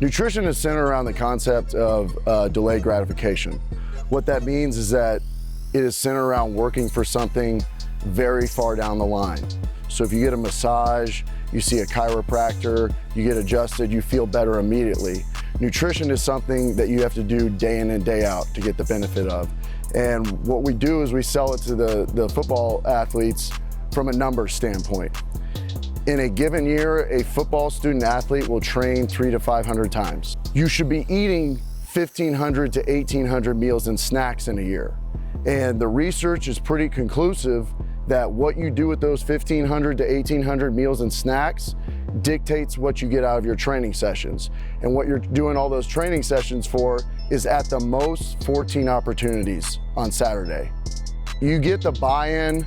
Nutrition is centered around the concept of delayed gratification. What that means is that it is centered around working for something very far down the line. So if you get a massage, you see a chiropractor, you get adjusted, you feel better immediately. Nutrition is something that you have to do day in and day out to get the benefit of. And what we do is we sell it to the football athletes from a numbers standpoint. In a given year, a football student athlete will train 300 to 500 times. You should be eating 1,500 to 1,800 meals and snacks in a year. And the research is pretty conclusive that what you do with those 1,500 to 1,800 meals and snacks dictates what you get out of your training sessions. And what you're doing all those training sessions for is at the most 14 opportunities on Saturday. You get the buy-in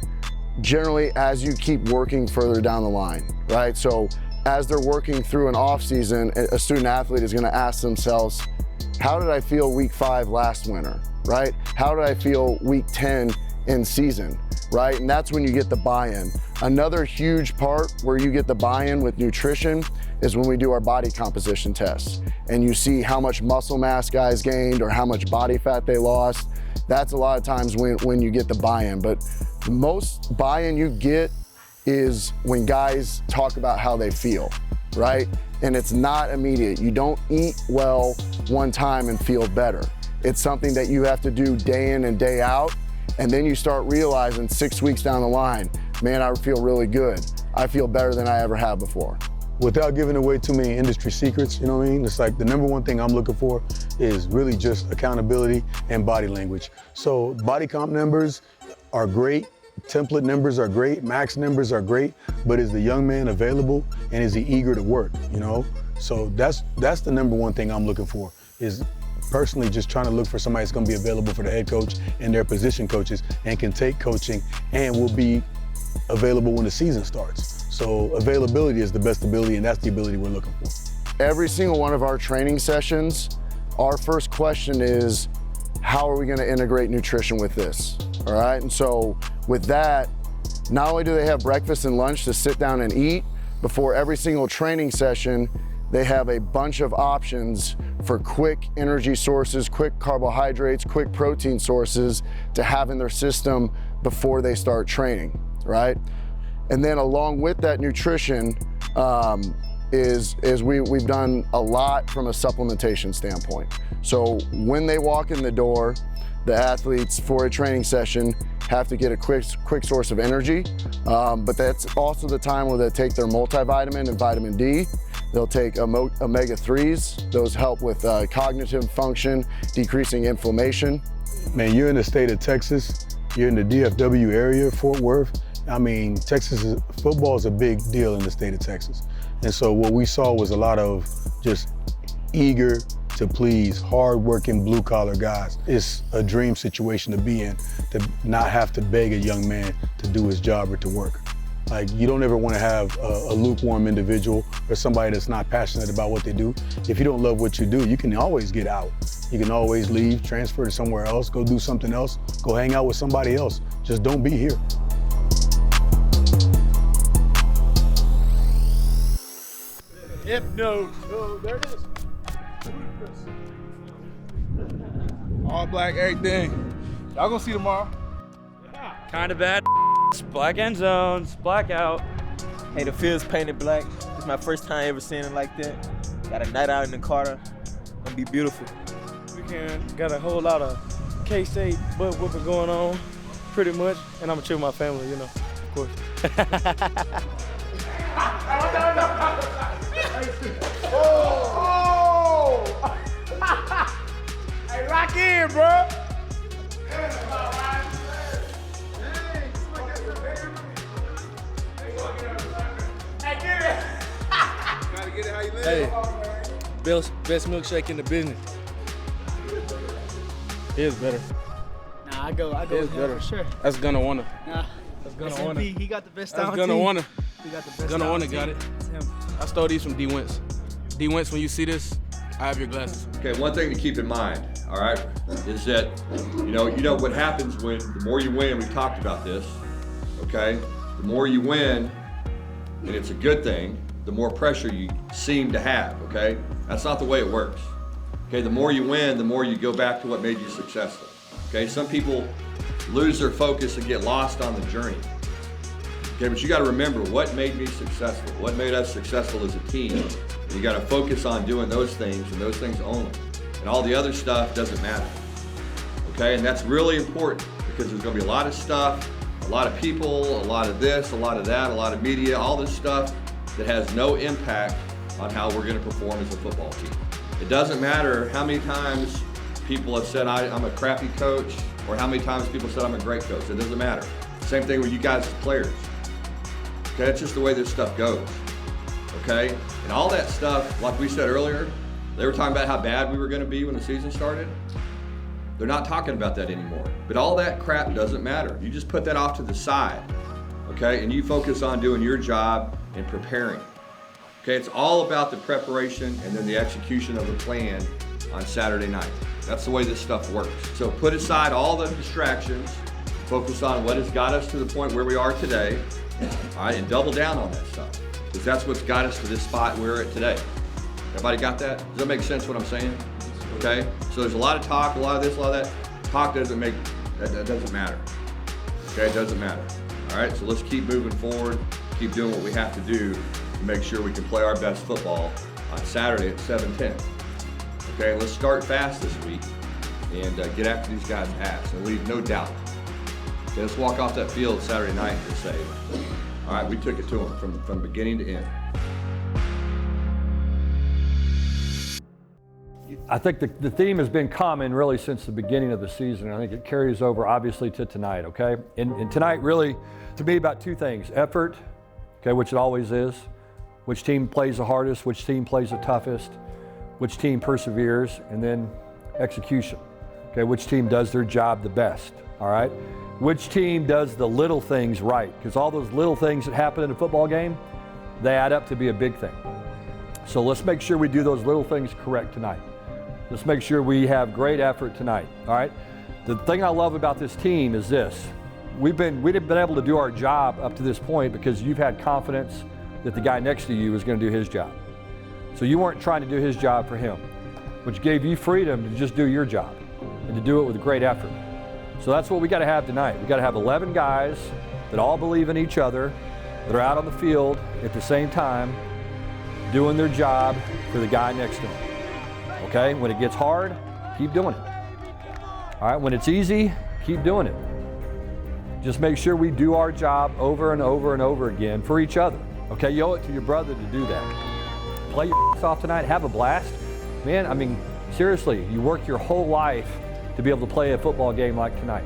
generally as you keep working further down the line, right? So as they're working through an off season, a student athlete is gonna ask themselves, how did I feel week 5 last winter, right? How did I feel week 10 in season, right? And that's when you get the buy-in. Another huge part where you get the buy-in with nutrition is when we do our body composition tests and you see how much muscle mass guys gained or how much body fat they lost. That's a lot of times when you get the buy-in. But the most buy-in you get is when guys talk about how they feel, right? And it's not immediate. You don't eat well one time and feel better. It's something that you have to do day in and day out. And then you start realizing 6 weeks down the line, man, I feel really good. I feel better than I ever have before. Without giving away too many industry secrets, you know what I mean? It's like the number one thing I'm looking for is really just accountability and body language. So body comp numbers are great, template numbers are great, max numbers are great, but is the young man available and is he eager to work, you know? So that's the number one thing I'm looking for, is personally just trying to look for somebody that's gonna be available for the head coach and their position coaches and can take coaching and will be available when the season starts. So availability is the best ability, and that's the ability we're looking for. Every single one of our training sessions, our first question is, how are we gonna integrate nutrition with this, all right? And so with that, not only do they have breakfast and lunch to sit down and eat, before every single training session, they have a bunch of options for quick energy sources, quick carbohydrates, quick protein sources to have in their system before they start training, right? And then along with that nutrition we've done a lot from a supplementation standpoint. So when they walk in the door, the athletes for a training session have to get a quick source of energy, but that's also the time where they take their multivitamin and vitamin D. They'll take omega-3s. Those help with cognitive function, decreasing inflammation. Man, you're in the state of Texas, you're in the DFW area, Fort Worth. I mean, football is a big deal in the state of Texas. And so what we saw was a lot of just eager to please, hard-working, blue-collar guys. It's a dream situation to be in, to not have to beg a young man to do his job or to work. Like, you don't ever want to have a lukewarm individual or somebody that's not passionate about what they do. If you don't love what you do, you can always get out. You can always leave, transfer to somewhere else, go do something else, go hang out with somebody else. Just don't be here. No, there it is. All black, everything. Y'all gonna see tomorrow. Kinda bad. Black end zones, blackout. Hey, the field's painted black. It's my first time ever seeing it like that. Got a night out in the Carter. Gonna be beautiful. Weekend got a whole lot of K-State butt whooping going on, pretty much. And I'm gonna chill with my family, you know, of course. Hey, lock in, bro. Hey, best milkshake in the business. It's better. Nah, I go It's better. sure. That's gonna wanna. Nah, That's gonna SMP, wanna. he got the best That's style gonna team. wanna. He got the best Gonna style wanna team. got it. It's him. I stole these from D Wentz. D Wentz, when you see this, I have your glasses. Okay, one thing to keep in mind, all right, is that, you know what happens when the more you win, we talked about this, okay? The more you win, and it's a good thing, the more pressure you seem to have, okay? That's not the way it works. Okay, the more you win, the more you go back to what made you successful. Okay, some people lose their focus and get lost on the journey. Okay, but you gotta remember what made me successful, what made us successful as a team. And you gotta focus on doing those things and those things only. And all the other stuff doesn't matter. Okay, and that's really important because there's gonna be a lot of stuff, a lot of people, a lot of this, a lot of that, a lot of media, all this stuff that has no impact on how we're gonna perform as a football team. It doesn't matter how many times people have said I'm a crappy coach or how many times people said I'm a great coach. It doesn't matter. Same thing with you guys as players. Okay, that's just the way this stuff goes. Okay, and all that stuff, like we said earlier, they were talking about how bad we were gonna be when the season started. They're not talking about that anymore. But all that crap doesn't matter. You just put that off to the side, okay? And you focus on doing your job and preparing. Okay, it's all about the preparation and then the execution of the plan on Saturday night. That's the way this stuff works. So put aside all the distractions, focus on what has got us to the point where we are today, all right, and double down on that stuff. Because that's what's got us to this spot we're at today. Everybody got that? Does that make sense what I'm saying? Okay, so there's a lot of talk, a lot of this, a lot of that. Talk doesn't make, that doesn't matter. Okay, it doesn't matter. All right, so let's keep moving forward, keep doing what we have to do to make sure we can play our best football on Saturday at 7:10. Okay, let's start fast this week and get after these guys' ass and leave no doubt. Okay, let's walk off that field Saturday night and say, all right, we took it to them from beginning to end. I think the theme has been common really since the beginning of the season. I think it carries over obviously to tonight, okay? And tonight really, to me, about two things. Effort, okay, which it always is. Which team plays the hardest, which team plays the toughest, which team perseveres, and then execution. Okay, which team does their job the best, all right? Which team does the little things right? Because all those little things that happen in a football game, they add up to be a big thing. So let's make sure we do those little things correct tonight. Let's make sure we have great effort tonight, all right? The thing I love about this team is this. We've been able to do our job up to this point because you've had confidence that the guy next to you is going to do his job. So you weren't trying to do his job for him, which gave you freedom to just do your job and to do it with great effort. So that's what we got to have tonight. We got to have 11 guys that all believe in each other, that are out on the field at the same time, doing their job for the guy next to them. Okay, when it gets hard, keep doing it. All right, when it's easy, keep doing it. Just make sure we do our job over and over and over again for each other. Okay, you owe it to your brother to do that. Play your ass off tonight, have a blast. Man, I mean, seriously, you work your whole life to be able to play a football game like tonight.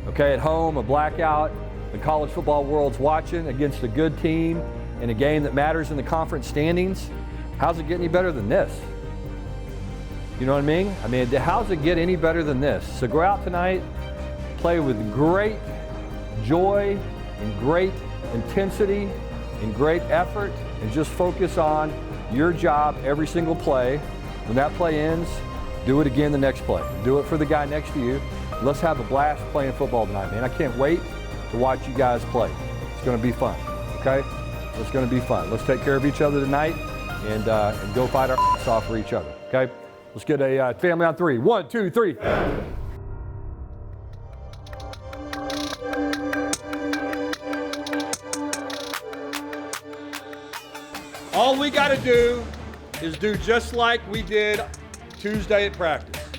Okay, at home, a blackout, the college football world's watching against a good team in a game that matters in the conference standings. How's it get any better than this? You know what I mean? I mean, how's it get any better than this? So go out tonight, play with great joy and great intensity and great effort, and just focus on your job every single play. When that play ends, do it again the next play. Do it for the guy next to you. Let's have a blast playing football tonight, man. I can't wait to watch you guys play. It's going to be fun, okay? It's going to be fun. Let's take care of each other tonight and go fight our ass off for each other, okay? Let's get a family on three. 1, 2, 3. All we got to do is do just like we did Tuesday at practice,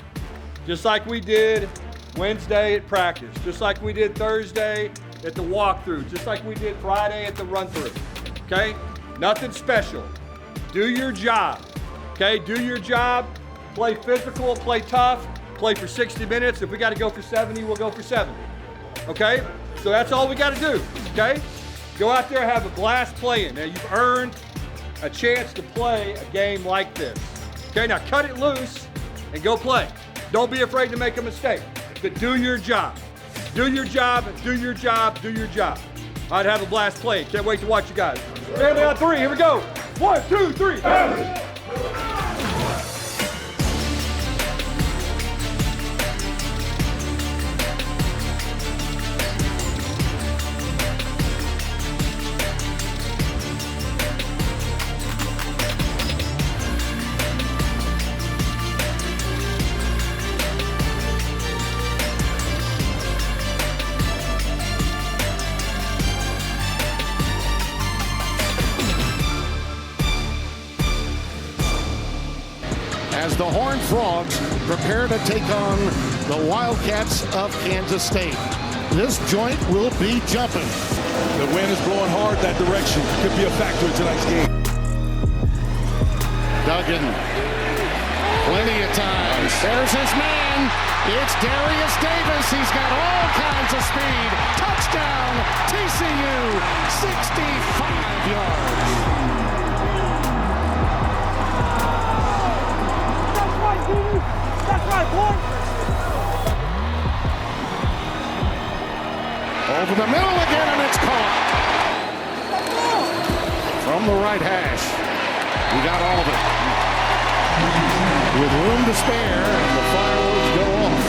just like we did Wednesday at practice, just like we did Thursday at the walkthrough, just like we did Friday at the run-through, okay? Nothing special. Do your job, okay? Do your job. Play physical, play tough, play for 60 minutes. If we got to go for 70, we'll go for 70, okay? So that's all we got to do, okay? Go out there, have a blast playing. Now, you've earned a chance to play a game like this. Okay, now cut it loose and go play. Don't be afraid to make a mistake, but do your job. Do your job, do your job, do your job. I'd have a blast playing. Can't wait to watch you guys. Family on three, here we go. 1, 2, 3. Bulldogs prepare to take on the Wildcats of Kansas State. This joint will be jumping. The wind is blowing hard that direction. Could be a factor in tonight's game. Duggan, plenty of time. There's his man. It's Darius Davis. He's got all kinds of speed. Touchdown, TCU, 65 yards. That's right, boy. Over the middle again, and it's caught. From the right hash. We got all of it. With room to spare, and the fireworks go off.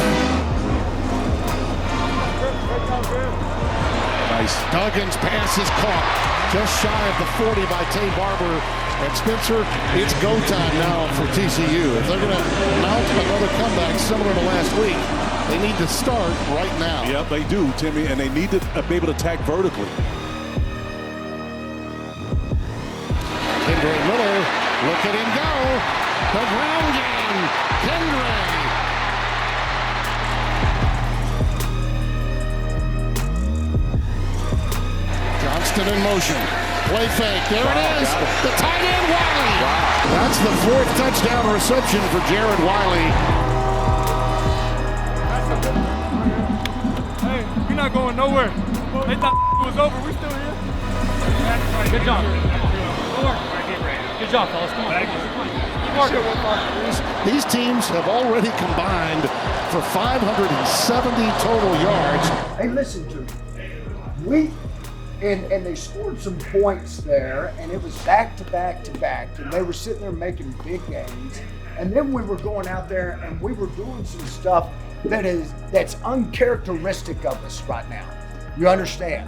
Nice. Duggan's pass is caught. Just shy of the 40 by Tay Barber. And Spencer, it's go time now for TCU. If they're going to mount another comeback similar to last week, they need to start right now. Yep, they do, Timmy, and they need to be able to attack vertically. Kendra Miller, look at him go. The ground game, Kendra. Johnston in motion. Play fake. There it is. The tight end, Wiley. Wow. That's the 4th touchdown reception for Jared Wiley. Hey, we're not going nowhere. They thought it was over. We still here. Good job. Good job, fellas. Come on. These teams have already combined for 570 total yards. Hey, listen to me. And they scored some points there, and it was back to back to back, and they were sitting there making big gains. And then we were going out there and we were doing some stuff that's uncharacteristic of us right now. You understand?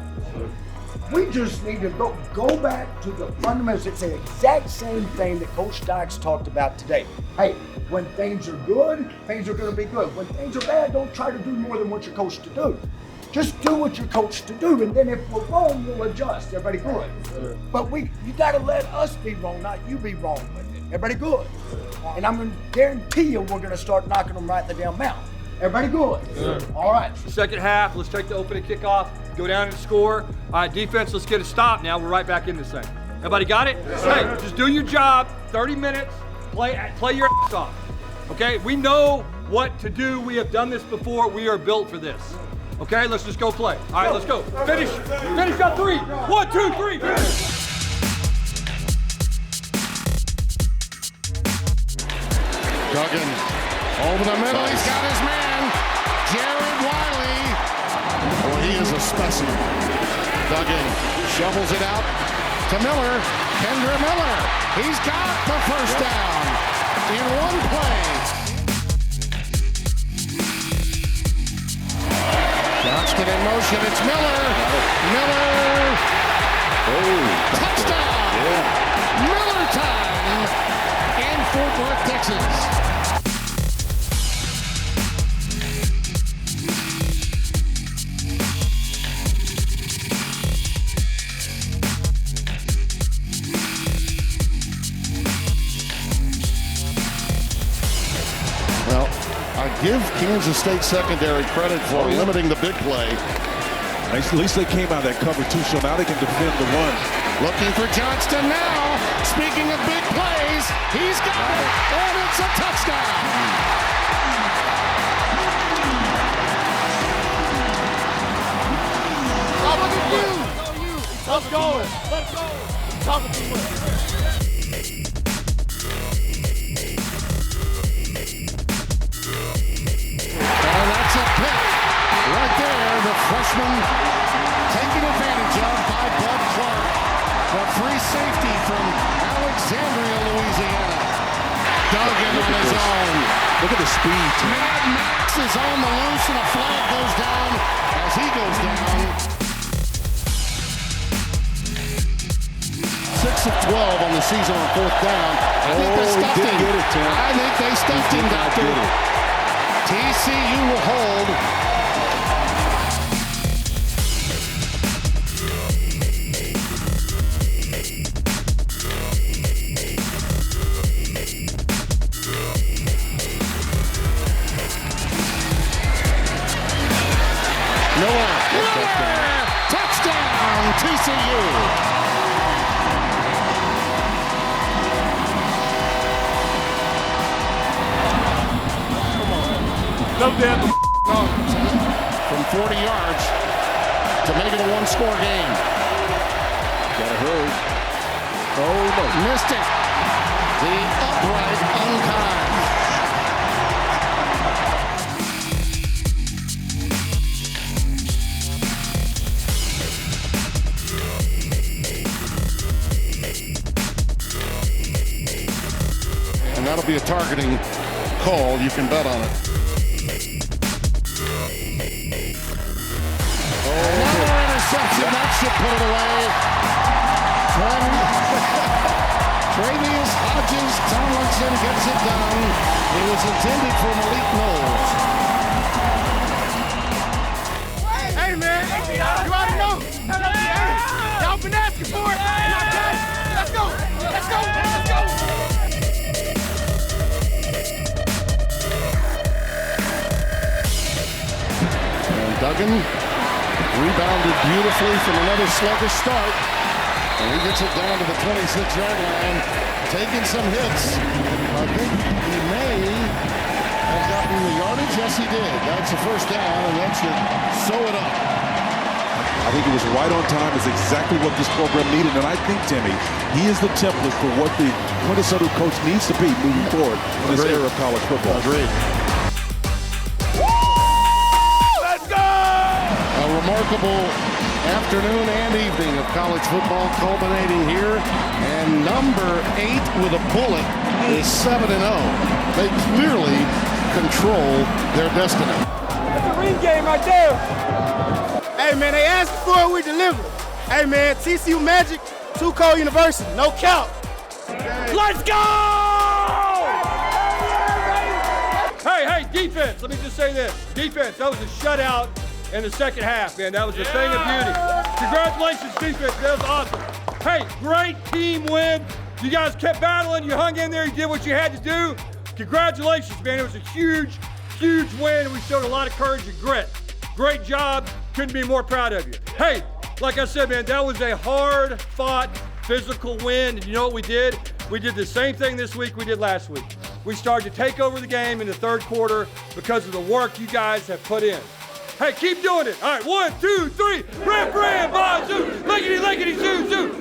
We just need to go back to the fundamentals. It's the exact same thing that Coach Dykes talked about today. Hey, when things are good, things are going to be good. When things are bad, don't try to do more than what you're coached to do. Just do what you're coached to do, and then if we're wrong, we'll adjust. Everybody good? But you got to let us be wrong, not you be wrong with it. Everybody good? And I'm going to guarantee you we're going to start knocking them right in the damn mouth. Everybody good? All right. Second half, let's take the opening kickoff, go down and score. All right, defense, let's get a stop now. We're right back in this thing. Everybody got it? Hey, just do your job, 30 minutes, play your ass off. Okay, we know what to do. We have done this before. We are built for this. Okay, let's just go play. All right, let's go. Finish. Got 3. 1, 2, 3. Finish. Duggan over the middle. He's got his man, Jared Wiley. Well, he is a specimen. Duggan shovels it out to Miller. Kendra Miller. He's got the first down in one play. Johnston in motion. It's Miller. Miller. Touchdown. Miller time in Fort Worth, Texas. I give Kansas State secondary credit for limiting the big play. At least they came out of that cover 2, so now they can defend the run. Looking for Johnston now. Speaking of big plays, he's got it, and it's a touchdown. Let's go. Let's go. Talking to you. Right there, the freshman taken advantage of by Bud Clark. The free safety from Alexandria, Louisiana. Duggan on his own. Look at the speed. Mad Max is on the loose, and a flag goes down as he goes down. 6 of 12 on the season on 4th down. I think they stuffed him. I think they stuffed him, Doctor. TCU will hold. TCU. No damn. From 40 yards to make it a one-score game. Gotta hurry. Oh, no. Missed it. The upright unkind. And that'll be a targeting call. You can bet on it. Another interception. That should put it away. Travius Hodges Tomlinson gets it done. It was intended for Malik Knowles. Hey, man. You already know. Y'all been asking for it. Let's go. Let's go. Let's go. And Duggan rebounded beautifully from another sluggish start. And he gets it down to the 26-yard line, taking some hits. I think he may have gotten the yardage. Yes, he did. That's the first down, and that should sew it up. I think it was right on time. It's exactly what this program needed. And I think, Timmy, he is the template for what the quintessential coach needs to be moving forward in this era of college football. Agreed. Let's go! A remarkable afternoon and evening of college football culminating here. And number 8 with a bullet is 7-0. They clearly control their destiny. That's a ring game right there. Hey, man, they asked for it, we delivered. Hey, man, TCU Magic, Too Cold University, no count. Let's go! Hey, defense, let me just say this. Defense, that was a shutout in the second half, man. That was a thing of beauty. Congratulations, defense. That was awesome. Hey, great team win. You guys kept battling. You hung in there. You did what you had to do. Congratulations, man. It was a huge, huge win. We showed a lot of courage and grit. Great job. Couldn't be more proud of you. Hey, like I said, man, that was a hard-fought, physical win. And you know what we did? We did the same thing this week we did last week. We started to take over the game in the third quarter because of the work you guys have put in. Hey, keep doing it. All right, 1, 2, 3. Ram, bazoo. Lickety, zoo, zoo.